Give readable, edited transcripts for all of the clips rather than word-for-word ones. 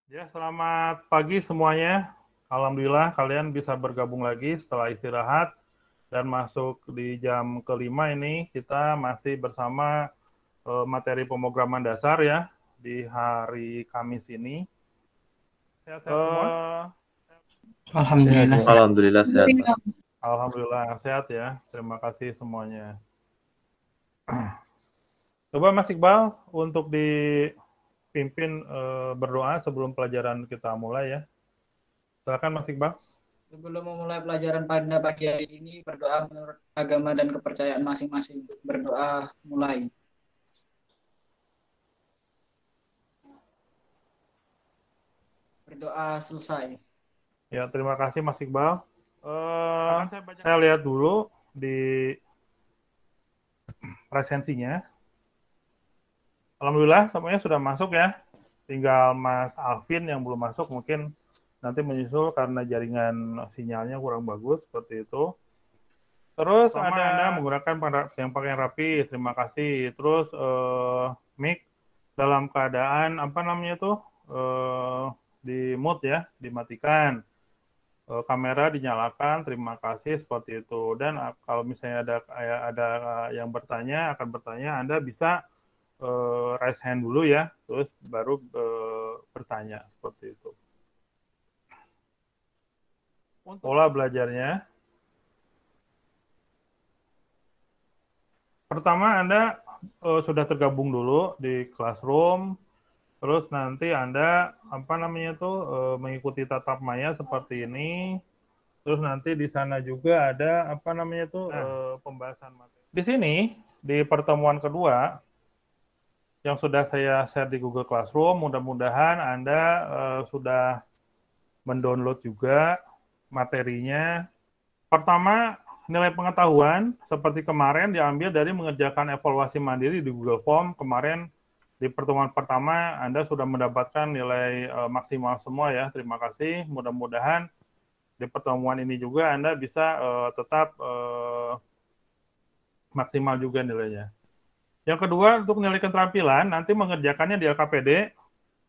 Ya, selamat pagi semuanya. Alhamdulillah kalian bisa bergabung lagi setelah istirahat dan masuk di jam kelima ini kita masih bersama materi pemrograman dasar ya di hari Kamis ini. Sehat-sehat semua? Sehat, Alhamdulillah Bang. sehat. Alhamdulillah sehat, Pak. Alhamdulillah sehat ya. Terima kasih semuanya. Coba Mas Iqbal untuk dipimpin berdoa sebelum pelajaran kita mulai ya. Silakan Mas Iqbal. Sebelum memulai pelajaran pada pagi hari ini, berdoa menurut agama dan kepercayaan masing-masing. Berdoa mulai. Berdoa selesai. Ya, terima kasih Mas Iqbal. Saya lihat dulu di presensinya. Alhamdulillah semuanya sudah masuk ya. Tinggal Mas Alvin yang belum masuk mungkin nanti menyusul karena jaringan sinyalnya kurang bagus seperti itu. Terus ada Anda menggunakan yang pakai rapi, terima kasih. Terus mic dalam keadaan apa namanya tuh di mute ya, dimatikan. Kamera dinyalakan, terima kasih seperti itu. Dan kalau misalnya ada yang akan bertanya, Anda bisa raise hand dulu ya, terus baru bertanya seperti itu. Pola belajarnya. Pertama Anda sudah tergabung dulu di Classroom. Terus nanti Anda mengikuti tatap maya seperti ini. Terus nanti di sana juga ada pembahasan materi. Di sini di pertemuan kedua yang sudah saya share di Google Classroom, mudah-mudahan Anda sudah mendownload juga materinya. Pertama, nilai pengetahuan seperti kemarin diambil dari mengerjakan evaluasi mandiri di Google Form. Kemarin di pertemuan pertama Anda sudah mendapatkan nilai maksimal semua ya. Terima kasih. Mudah-mudahan di pertemuan ini juga Anda bisa tetap maksimal juga nilainya. Yang kedua, untuk nilai keterampilan, nanti mengerjakannya di LKPD,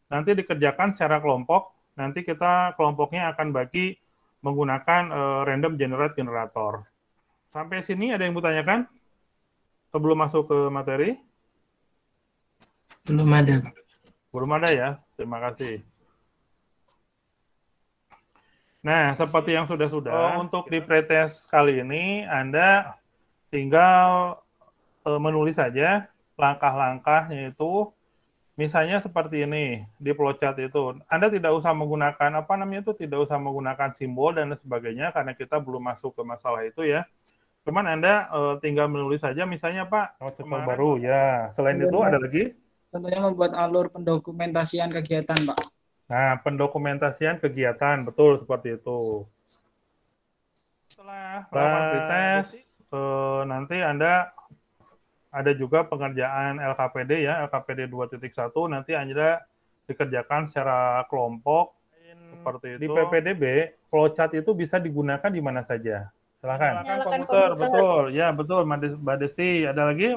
nanti dikerjakan secara kelompok, nanti kita kelompoknya akan bagi menggunakan random generate generator. Sampai sini ada yang mau tanyakan? Sebelum masuk ke materi? Belum ada, Pak. Belum ada ya, terima kasih. Nah, seperti yang sudah-sudah, untuk di pretest kali ini, Anda tinggal menulis saja langkah-langkahnya itu, misalnya seperti ini, di flowchart itu. Anda tidak usah menggunakan, tidak usah menggunakan simbol dan sebagainya, karena kita belum masuk ke masalah itu ya. Cuman Anda tinggal menulis saja, misalnya Pak, baru ya. Selain itu ada lagi? Tentunya membuat alur pendokumentasian kegiatan, Pak. Nah, pendokumentasian kegiatan, betul seperti itu. Setelah melakukan pretest, nanti Anda ada juga pengerjaan LKPD ya, LKPD 2.1, nanti Anda dikerjakan secara kelompok, seperti itu. Di PPDB, flowchart itu bisa digunakan di mana saja. Silakan. Nyalakan Komputer, komputer. betul. Ya, betul, Mbak Desti. Ada lagi,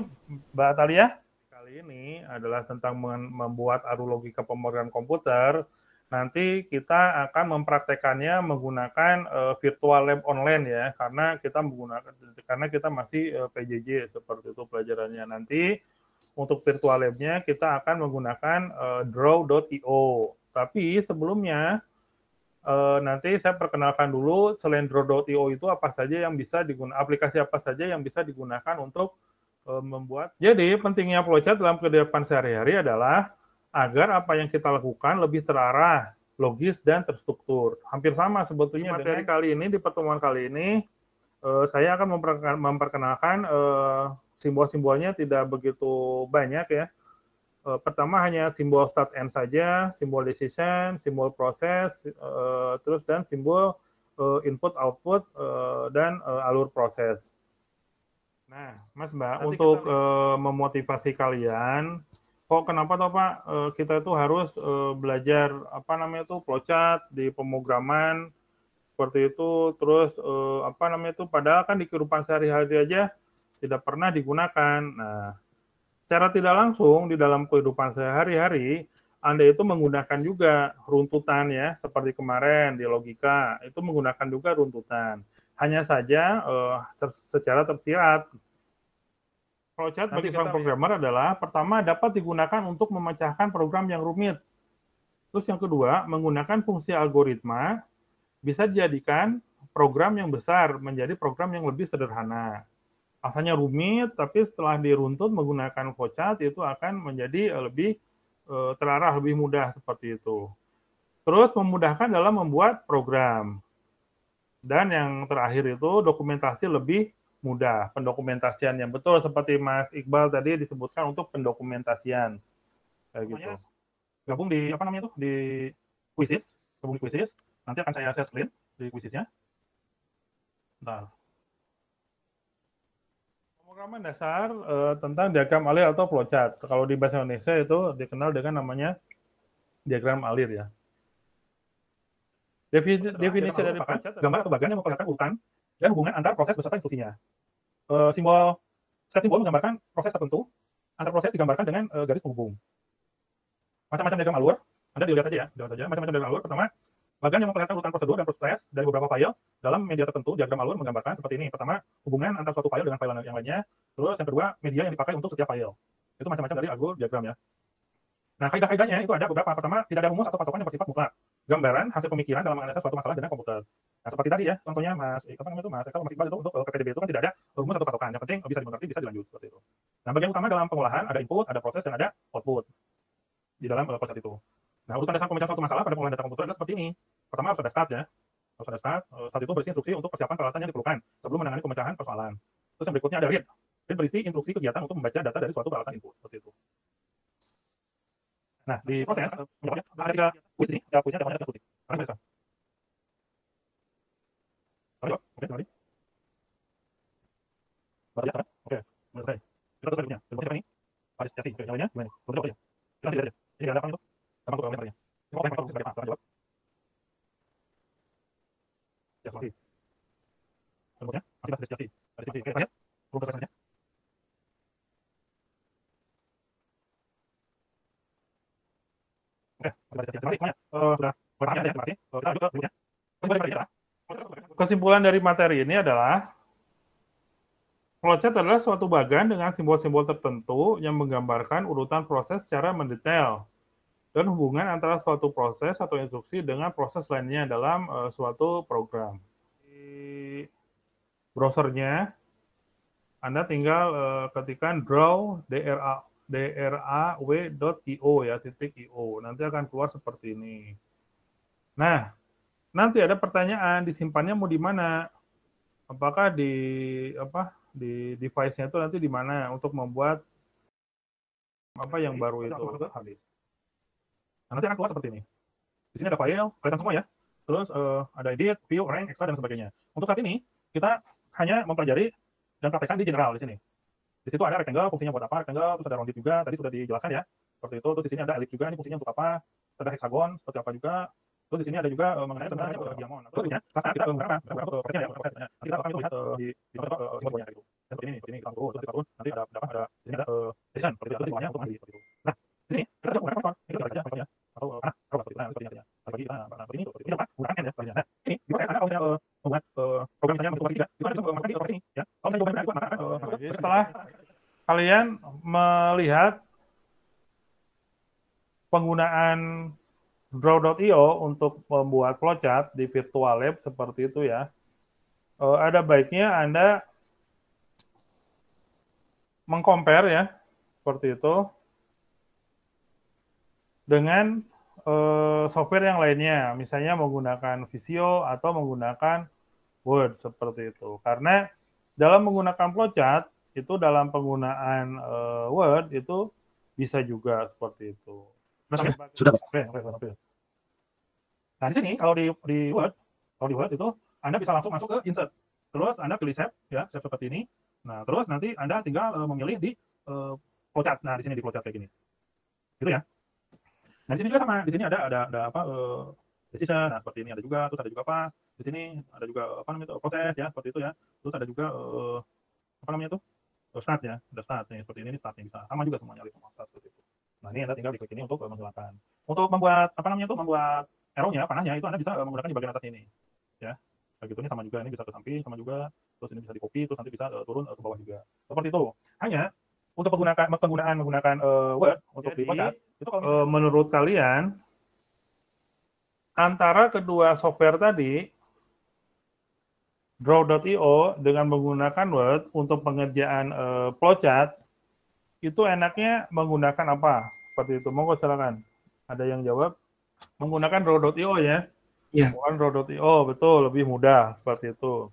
Mbak Atalia? Kali ini adalah tentang membuat arus logika pemrograman komputer. Nanti kita akan mempraktekannya menggunakan virtual lab online ya, karena kita masih PJJ seperti itu pelajarannya. Nanti untuk virtual lab-nya kita akan menggunakan draw.io. Tapi sebelumnya nanti saya perkenalkan dulu selain draw.io itu apa saja yang bisa digunakan, aplikasi apa saja yang bisa digunakan untuk membuat. Jadi pentingnya flowchart dalam kehidupan sehari-hari adalah agar apa yang kita lakukan lebih terarah, logis, dan terstruktur. Hampir sama sebetulnya materi kali ini, di pertemuan kali ini, saya akan memperkenalkan simbol-simbolnya tidak begitu banyak ya. Pertama hanya simbol start end saja, simbol decision, simbol proses, terus dan simbol input output dan alur proses. Nah, Mas Mbak, untuk memotivasi kalian, kenapa toh Pak kita itu harus belajar flowchart di pemrograman seperti itu, terus padahal kan di kehidupan sehari-hari aja tidak pernah digunakan. Nah, secara tidak langsung di dalam kehidupan sehari-hari Anda itu menggunakan juga runtutan ya, seperti kemarin di logika, itu menggunakan juga runtutan. Hanya saja secara tersirat. Flowchart bagi seorang programmer adalah, pertama, dapat digunakan untuk memecahkan program yang rumit. Terus yang kedua, menggunakan fungsi algoritma bisa dijadikan program yang besar menjadi program yang lebih sederhana. Asalnya rumit, tapi setelah diruntut menggunakan flowchart itu akan menjadi lebih terarah, lebih mudah seperti itu. Terus memudahkan dalam membuat program. Dan yang terakhir itu dokumentasi lebih mudah, pendokumentasian yang betul seperti Mas Iqbal tadi disebutkan untuk pendokumentasian kayak gitu. Gabung di apa namanya tuh di Quizzes, gabung di Quizzes. Nanti akan saya share screen di Quizzesnya. Bentar. Pemrograman dasar tentang diagram alir atau flowchart. Kalau di bahasa Indonesia itu dikenal dengan namanya diagram alir ya. Definisi dari flowchart gambar atau bagian yang memperlihatkan urutan dan hubungan antar proses beserta instruksinya. Simbol step simbol menggambarkan proses tertentu, antar proses digambarkan dengan garis penghubung. Macam-macam diagram alur, Anda dilihat aja ya, macam-macam diagram alur. Pertama, bagian yang memperlihatkan urutan prosedur dan proses dari beberapa file dalam media tertentu. Diagram alur menggambarkan seperti ini. Pertama, hubungan antar suatu file dengan file yang lainnya. Terus yang kedua, media yang dipakai untuk setiap file. Itu macam-macam dari alur diagram ya. Nah, kaidah-kaidahnya itu ada beberapa. Pertama, tidak ada rumus atau patokan yang bersifat mutlak. Gambaran hasil pemikiran dalam menganalisa suatu masalah dengan komputer. Nah, seperti tadi ya, contohnya Mas Iqbal itu untuk PPDB itu kan tidak ada rumus atau patokan. Yang penting bisa dimengerti, bisa dilanjut seperti itu. Nah, bagian utama dalam pengolahan ada input, ada proses, dan ada output di dalam proses itu. Nah, urutan dasar pemecahan suatu masalah pada pengolahan data komputer adalah seperti ini. Pertama harus ada start ya. Harus ada start. Start itu berisi instruksi untuk persiapan peralatan yang diperlukan sebelum menangani pemecahan persoalan. Terus yang berikutnya ada read. Read berisi instruksi kegiatan untuk membaca data dari suatu peralatan input seperti itu. Nah, di proses ada tiga quiz ini, tiap quiznya ada putih. Karena bisa. Oke, kembali. Baru ya, oke. Selesai. Kita terus berikutnya. Berikutnya ini. Partisipasi. Oke, yang lainnya gimana? Berikutnya apa ya? Kita lihat aja. Ini ada apa itu? Sama untuk komentarnya. Semua yang sebagai apa? Jawab. Ya, seperti. Berikutnya, masih partisipasi. Partisipasi. Oke, terakhir. Belum selesai. Oke, terima kasih semuanya. Sudah bertanya ya, terima kasih. Kita lanjut ke berikutnya. Kesimpulan dari materi ini adalah flowchart adalah suatu bagan dengan simbol-simbol tertentu yang menggambarkan urutan proses secara mendetail dan hubungan antara suatu proses atau instruksi dengan proses lainnya dalam suatu program. Di browsernya, Anda tinggal ketikkan draw.io ya, .io. Nanti akan keluar seperti ini. Nah, nanti ada pertanyaan, disimpannya mau di mana? Apakah di device-nya itu nanti di mana untuk membuat apa yang baru itu hard disk. Nah, nanti akan keluar seperti ini. Di sini ada file, kelihatan semua ya. Terus ada edit, view, rank, extra dan sebagainya. Untuk saat ini kita hanya mempelajari dan praktekkan di general di sini. Di situ ada rectangle, fungsinya buat apa? Rectangle, terus ada rounded juga, tadi sudah dijelaskan ya. Seperti itu. Terus di sini ada ellipse juga, ini fungsinya untuk apa? Terus ada hexagon, seperti apa juga. Terus di sini ada juga mengenai tentang diamond. Terus ya, sekarang kita menggunakan prosesnya ya, prosesnya. Nanti kita akan lihat di simbolnya gitu. Seperti ini kita turun, terus kita turun. Nanti ada di sini ada decision, seperti itu untuk mandi seperti itu. Nah, di sini kita juga menggunakan ini kita saja contohnya atau seperti ini ya. Bagi kita seperti ini seperti ini apa? Gunakan ya sepertinya. Nah, ini di proses kalau saya membuat program misalnya untuk tidak, itu kan bisa menggunakan di proses ini ya. Kalau saya coba itu maka setelah kalian melihat penggunaan draw.io untuk membuat flowchart di virtual lab seperti itu ya. Ada baiknya Anda mengcompare ya, seperti itu, dengan software yang lainnya, misalnya menggunakan Visio atau menggunakan Word seperti itu. Karena dalam menggunakan flowchart itu dalam penggunaan Word itu bisa juga seperti itu. Sudah. Oke. Nah, di sini kalau di Word, itu Anda bisa langsung masuk ke insert. Terus Anda pilih save ya, save seperti ini. Nah, terus nanti Anda tinggal memilih di flowchart. Nah, di sini di flowchart kayak gini. Gitu ya. Nah, di sini juga sama. Di sini ada apa decision. Nah, seperti ini ada juga, terus ada juga apa? Di sini ada juga apa namanya itu proses ya, seperti itu ya. Terus ada juga apa namanya itu? Start ya. Ada start nih, seperti ini startnya bisa. Sama juga semuanya start seperti itu. Nah, ini Anda tinggal diklik ini untuk menghilangkan. Untuk membuat apa namanya itu membuat arrow-nya, panahnya itu Anda bisa menggunakan di bagian atas ini. Ya. Begitunya sama juga, ini bisa ke samping sama juga, terus ini bisa di copy, terus nanti bisa turun ke bawah juga. Seperti itu. Hanya untuk penggunaan menggunakan Word untuk di WhatsApp, itu kalau menurut kalian antara kedua software tadi, Draw.io dengan menggunakan Word untuk pengerjaan flowchart, itu enaknya menggunakan apa? Seperti itu. Monggo silakan. Ada yang jawab? Menggunakan Draw.io ya? Iya. Menggunakan Draw.io, betul. Lebih mudah. Seperti itu.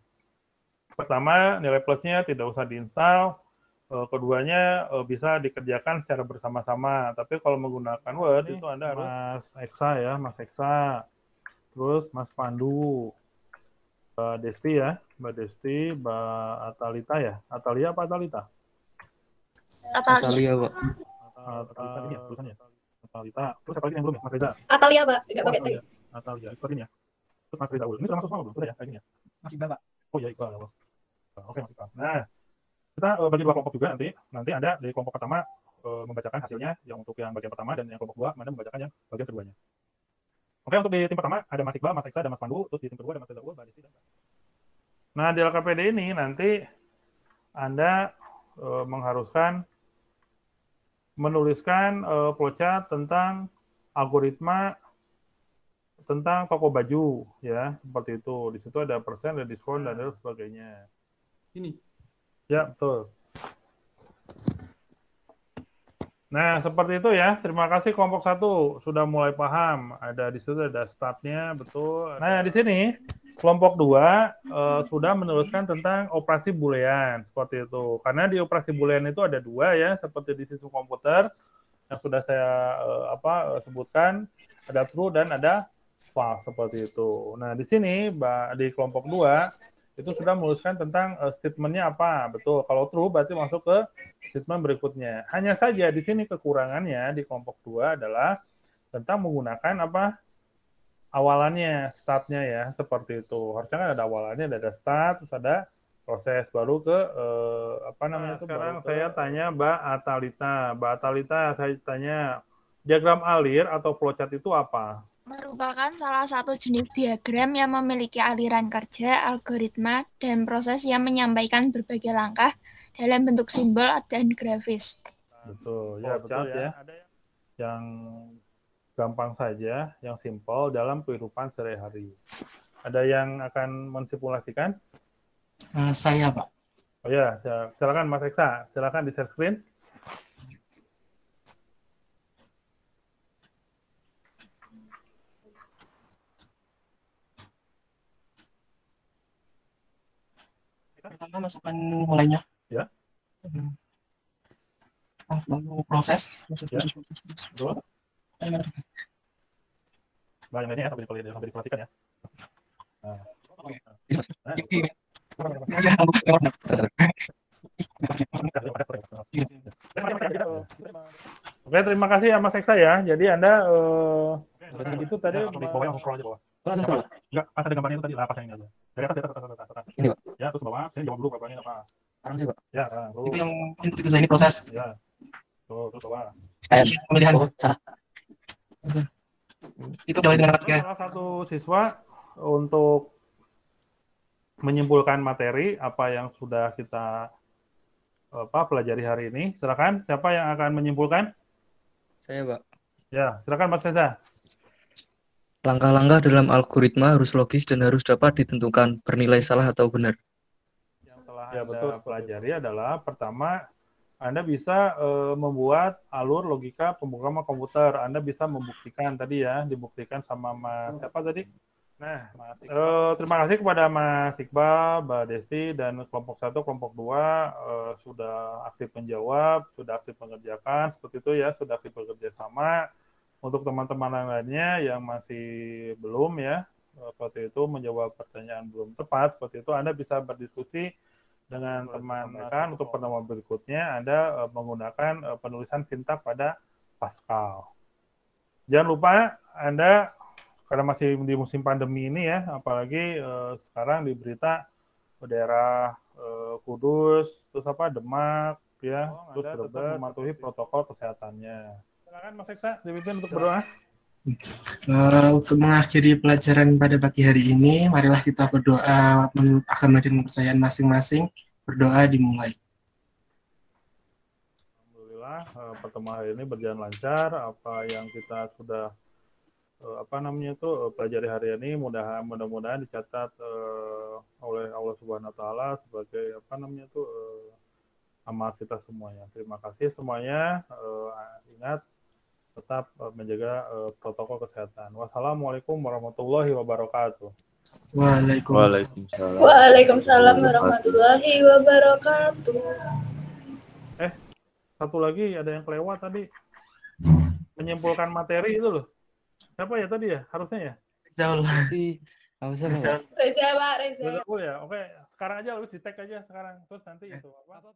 Pertama, nilai plusnya tidak usah diinstal. Keduanya bisa dikerjakan secara bersama-sama. Tapi kalau menggunakan Word, itu Anda harus Mas Eksa ya, Mas Eksa. Terus Mas Pandu. Mbak Desti ya, Mbak Desti, Mbak Atalita ya. Atalia apa Atalita? Atalia, Pak. Atalita ini ya, tulisannya. Atalita. Terus apa lagi yang belum ya, Mas Reza? Atalia, Pak. Enggak pakai T. Atalia, Iqbal ini ya. Terus Mas Reza Ul. Ini sudah masuk semua belum? Sudah ya, kayaknya. Masih Bapak. Oh ya, Iqbal. Oke, Mas Iqbal. Nah, kita bagi dua kelompok juga nanti. Nanti Anda di kelompok pertama membacakan hasilnya yang untuk yang bagian pertama, dan yang kelompok dua Anda membacakan yang bagian keduanya. Oke, untuk di tim pertama ada Mas Iqbal, Mas Eksa, dan Mas Pandu. Terus di tim kedua ada Mas Reza Ul, Mbak Desti, dan nah, di LKPD ini nanti Anda mengharuskan menuliskan flowchart tentang algoritma tentang toko baju ya, seperti itu. Di situ ada persen, ada diskon, dan lain sebagainya. Ini. Ya, betul. Nah, seperti itu ya. Terima kasih kelompok 1 sudah mulai paham. Ada di situ ada startnya, betul. Nah, di sini kelompok 2 sudah menuliskan tentang operasi boolean, seperti itu. Karena di operasi boolean itu ada 2 ya, seperti di sistem komputer yang sudah saya sebutkan, ada true dan ada false, seperti itu. Nah, di sini di kelompok 2 itu sudah menuliskan tentang statementnya apa. Betul, kalau true berarti masuk ke statement berikutnya. Hanya saja di sini kekurangannya di kelompok 2 adalah tentang menggunakan apa awalannya, startnya ya, seperti itu. Harusnya kan ada awalannya, ada start, terus ada proses, baru ke apa namanya itu. Sekarang saya tanya Mbak Atalita. Mbak Atalita, saya tanya, diagram alir atau flowchart itu apa? Merupakan salah satu jenis diagram yang memiliki aliran kerja, algoritma, dan proses yang menyampaikan berbagai langkah dalam bentuk simbol dan grafis. Betul, ya betul ya. Yang gampang saja, yang simpel dalam kehidupan sehari-hari. Ada yang akan mensimulasikan? Saya, Pak. Oh ya, silakan Mas Eksa, silakan di share screen. Pertama masukkan mulainya. Ya. Lalu proses. Ya. Betul. Mbak, yang lainnya ya, sampai diperhatikan ya. Nah. Oke, terima kasih ya Mas Eksa ya. Jadi Anda itu tadi di bawah yang scroll aja bawah. Enggak, pas ada gambarnya itu tadi lah, pas yang ini aja. Dari atas, atas. Ini, Pak. Ya, terus bawah, saya jawab dulu gambarnya apa. Sekarang sih, Pak. Ya, itu yang input itu saya ini proses. Ya. Tuh, terus bawah. Pemilihan salah. Itu dari dengan ketiga. Salah satu siswa untuk menyimpulkan materi apa yang sudah kita pelajari hari ini. Silakan, siapa yang akan menyimpulkan? Saya, Pak. Ya, silakan Mas Reza. Langkah-langkah dalam algoritma harus logis dan harus dapat ditentukan bernilai salah atau benar. Yang telah Anda pelajari adalah pertama, Anda bisa membuat alur logika pemrograman komputer. Anda bisa membuktikan tadi ya, dibuktikan sama Mas siapa tadi? Nah, terima kasih kepada Mas Iqbal, Mbak Desti, dan kelompok 1, kelompok 2 sudah aktif menjawab, sudah aktif mengerjakan, seperti itu ya, sudah aktif bekerja sama. Untuk teman-teman lainnya yang masih belum ya, seperti itu menjawab pertanyaan belum tepat, seperti itu Anda bisa berdiskusi dengan teman kan untuk pertemuan berikutnya Anda menggunakan penulisan sintak pada Pascal. Jangan lupa Anda karena masih di musim pandemi ini ya, apalagi sekarang di berita daerah Kudus, terus apa Demak ya, terus benar mematuhi protokol kesehatannya. Silakan Mas Eksa dipimpin untuk berdoa. Untuk mengakhiri pelajaran pada pagi hari ini, marilah kita berdoa menurut agama dan kepercayaan masing-masing. Berdoa dimulai. Alhamdulillah, pertemuan hari ini berjalan lancar. Apa yang kita sudah pelajari hari ini mudah-mudahan dicatat oleh Allah Subhanahu Wa Taala sebagai amal kita semuanya. Terima kasih semuanya. Ingat tetap menjaga protokol kesehatan. Wassalamualaikum warahmatullahi wabarakatuh. Waalaikumsalam. Waalaikumsalam warahmatullahi wabarakatuh. Satu lagi ada yang kelewat tadi. Menyimpulkan materi itu loh. Siapa ya tadi ya? Harusnya ya? Rizal. Reza, Pak, Reza. Oh ya, oke. Sekarang aja lu di tag aja sekarang. Terus nanti itu apa?